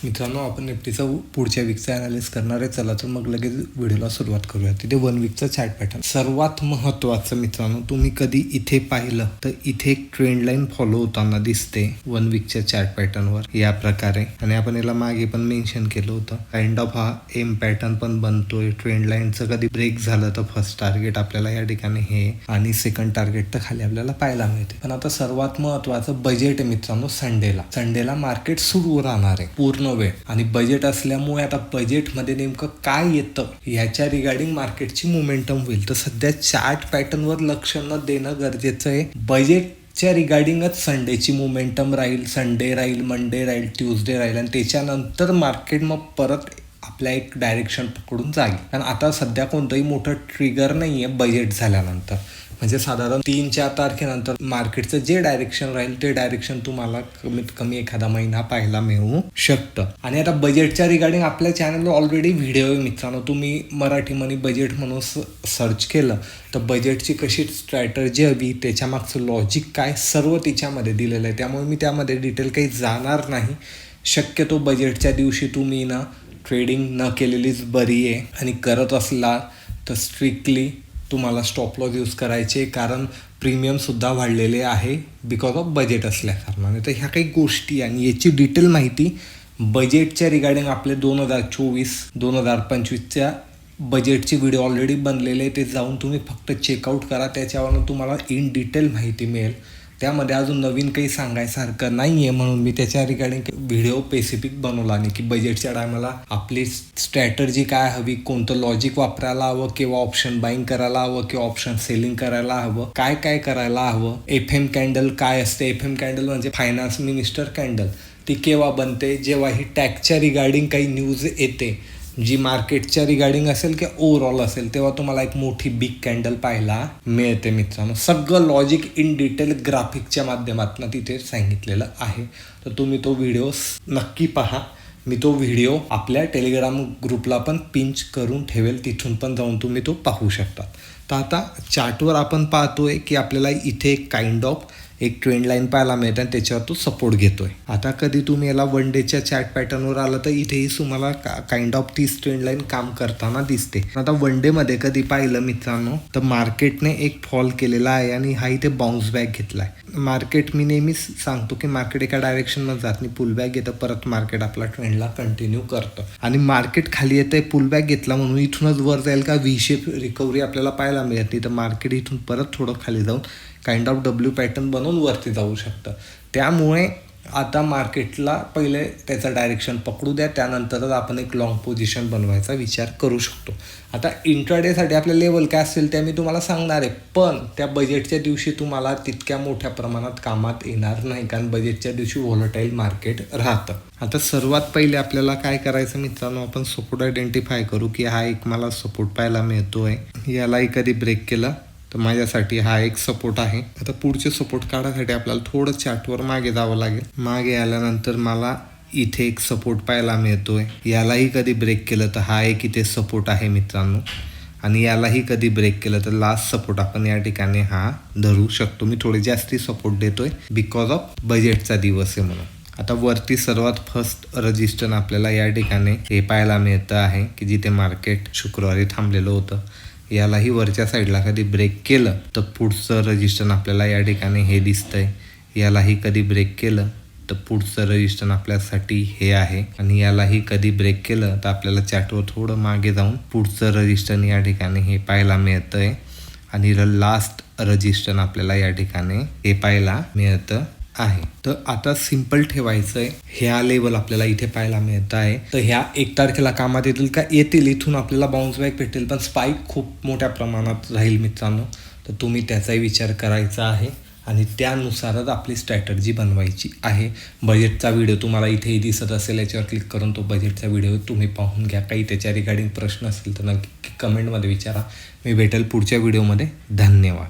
मित्रांनो, आपण निफ्टीचं पुढच्या वीकचा ॲनालिसिस करणार आहे. चला तर मग लगेच व्हिडिओला सुरुवात करूया. तिथे 1 वीकचा चार्ट पॅटर्न सर्वात महत्त्वाचं मित्रांनो, तुम्ही कधी इथे पाहिलं तर इथे एक ट्रेंड लाईन फॉलो होताना दिसते 1 वीकच्या चार्ट पॅटर्नवर या प्रकारे. आणि आपण याला मागे पण मेन्शन केलं होतं. काइंड ऑफ हा एम पॅटर्न पण बनतोय. ट्रेंड लाईनचं कधी ब्रेक झालं तर फर्स्ट टार्गेट आपल्याला या ठिकाणी हे आणि सेकंड टार्गेट तर खाली आपल्याला पाहायला मिळते. पण आता सर्वात महत्त्वाचं बजेट आहे मित्रांनो. संडेला मार्केट सुरू राहणार आहे पूर्ण वेळ. आणि बजेट असल्यामुळे आता बजेटमध्ये नेमकं काय येतं याच्या रिगार्डिंग मार्केटची मोमेंटम होईल. तर सध्या चार्ट पॅटर्नवर लक्ष न देणं गरजेचं आहे. बजेटच्या रिगार्डिंगच संडेची मोमेंटम राहील. संडे राहील, मंडे राहील, ट्यूजडे राहील आणि त्याच्यानंतर मार्केट मग परत आपल्या एक डायरेक्शन पकडून जाईल. कारण आता सध्या कोणतंही मोठं ट्रिगर नाही आहे बजेट झाल्यानंतर. म्हणजे साधारण 3-4 तारखेनंतर मार्केटचं जे डायरेक्शन राहील ते डायरेक्शन तुम्हाला कमीत कमी एखादा महिना पाहायला मिळू शकतं. आणि आता बजेटच्या रिगार्डिंग आपल्या चॅनलवर ऑलरेडी व्हिडिओ आहे मित्रांनो. तुम्ही मराठी मनी बजेट म्हणून सर्च केलं तर बजेटची कशी स्ट्रॅटर्जी हवी, त्याच्या मागचं लॉजिक काय, सर्व तिच्यामध्ये दिलेलं आहे. त्यामुळे मी त्यामध्ये डिटेल काही जाणार नाही. शक्यतो बजेटच्या दिवशी तुम्ही ना ट्रेडिंग न केलेलीच बरी आहे. आणि करत असला तर स्ट्रिक्टली तुम्हाला स्टॉप लॉस यूज करायचे, कारण प्रीमियमसुद्धा वाढलेले आहे बिकॉज ऑफ बजेट असल्या कारणाने. तर ह्या काही गोष्टी आणि याची डिटेल माहिती बजेटच्या रिगार्डिंग आपले 2024-2025च्या बजेटचे व्हिडिओ ऑलरेडी बनलेले आहे. ते जाऊन तुम्ही फक्त चेकआउट करा. त्याच्यावरून तुम्हाला इन डिटेल माहिती मिळेल. त्यामध्ये अजून नवीन काही सांगायसारखं नाही आहे, म्हणून मी त्याच्या रिगार्डिंग व्हिडिओ स्पेसिफिक बनवला नाही की बजेटच्या टायमाला आपली स्ट्रॅटर्जी काय हवी, कोणतं लॉजिक वापरायला हवं, किंवा ऑप्शन बाईंग करायला हवं किंवा ऑप्शन सेलिंग करायला हवं, काय काय करायला हवं. FM कॅन्डल काय असते. FM कॅन्डल म्हणजे फायनान्स मिनिस्टर कॅन्डल. ती केव्हा बनते, जेव्हा ही टॅक्सच्या रिगार्डिंग काही न्यूज येते, जी मार्केटच्या रिगार्डिंग असेल किंवा ओव्हरऑल असेल, तेव्हा तुम्हाला एक मोठी बिग कॅन्डल पाहायला मिळते मित्रांनो. सगळं लॉजिक इन डिटेल ग्राफिकच्या माध्यमातून तिथे सांगितलेलं आहे. तर तुम्ही तो व्हिडिओ नक्की पहा. मी तो व्हिडिओ आपल्या टेलिग्राम ग्रुपला पण पिंच करून ठेवेल, तिथून पण जाऊन तुम्ही तो पाहू शकता. तर आता चार्टवर आपण पाहतोय की आपल्याला इथे काइंड ऑफ एक ट्रेंड लाईन पाहायला मिळते आणि त्याच्यावर तो सपोर्ट घेतोय. आता कधी तुम्ही याला 1 डेच्या चार्ट पॅटर्नवर आलं तर इथेही तुम्हाला काइंड ऑफ तीच ट्रेंड लाईन काम करताना दिसते. आता 1 डेमध्ये कधी पाहिलं मित्रांनो तर मार्केटने एक फॉल केलेला आहे आणि हा इथे बाउन्स बॅक घेतलाय. मार्केट मी नेहमीच सांगतो की मार्केट एका डायरेक्शनमध्ये जात नाही, पुल बॅक घेतं, परत मार्केट आपला ट्रेंडला कंटिन्यू करतं. आणि मार्केट खाली येतंय, पुल बॅक घेतला म्हणून इथूनच वर जाईल का, व्ही शेप रिकव्हरी आपल्याला पाहायला मिळत नाही. तर मार्केट इथून परत थोडं खाली जाऊन काइंड ऑफ W पॅटर्न बनवून वरती जाऊ शकतं. त्यामुळे आता मार्केटला पहिले त्याचं डायरेक्शन पकडू द्या, त्यानंतरच आपण एक लॉंग पोझिशन बनवायचा विचार करू शकतो. आता इंट्राडेसाठी आपल्या लेवल काय असेल त्या मी तुम्हाला सांगणार आहे, पण त्या बजेटच्या दिवशी तुम्हाला तितक्या मोठ्या प्रमाणात कामात येणार नाही, कारण बजेटच्या दिवशी व्हॉलटाईल मार्केट राहतं. आता सर्वात पहिले आपल्याला काय करायचं मित्रांनो, आपण सपोर्ट आयडेंटिफाय करू की हा एक मला सपोर्ट पाहायला मिळतोय. यालाही कधी ब्रेक केला तर माझ्यासाठी हा एक सपोर्ट आहे. आता पुढचे सपोर्ट काढायसाठी आपल्याला थोडं चार्टवर मागे जावं लागेल. मागे आल्यानंतर मला इथे एक सपोर्ट पाहायला मिळतोय. यालाही कधी ब्रेक केलं तर हा एक इथे सपोर्ट आहे मित्रांनो. आणि यालाही कधी ब्रेक केलं तर लास्ट सपोर्ट आपण या ठिकाणी हा धरू शकतो. मी थोडे जास्ती सपोर्ट देतोय बिकॉज ऑफ बजेटचा दिवस आहे म्हणून. आता वरती सर्वात फर्स्ट रजिस्टर आपल्याला या ठिकाणी हे पाहायला मिळतं आहे की जिथे मार्केट शुक्रवारी थांबलेलं होतं. यालाही वरच्या साईडला कधी ब्रेक केलं तर पुढचं रजिस्टर आपल्याला या ठिकाणी हे दिसतंय. यालाही कधी ब्रेक केलं तर पुढचं रजिस्टर आपल्यासाठी हे आहे. आणि यालाही कधी ब्रेक केलं तर आपल्याला चार्टवर थोडं मागे जाऊन पुढचं रजिस्टर या ठिकाणी हे पाहायला मिळतंय. आणि लास्ट रजिस्टर आपल्याला या ठिकाणी हे पाहायला मिळतं आहे. तर आता सिम्पल ठेवायचं आहे. ह्या लेवल आपल्याला इथे पाहायला मिळत आहे. तर ह्या 1 तारखेला कामात येतील का, येतील. इथून आपल्याला बाउन्स बॅक भेटेल, पण स्पाईक खूप मोठ्या प्रमाणात राहील मित्रांनो. तर तुम्ही त्याचाही विचार करायचा आहे आणि त्यानुसारच आपली स्ट्रॅटर्जी बनवायची आहे. बजेटचा व्हिडिओ तुम्हाला इथेही दिसत असेल, याच्यावर क्लिक करून तो बजेटचा व्हिडिओ तुम्ही पाहून घ्या. काही त्याच्या रिगार्डिंग प्रश्न असेल तर नक्की कमेंटमध्ये विचारा. मी भेटेल पुढच्या व्हिडिओमध्ये. धन्यवाद.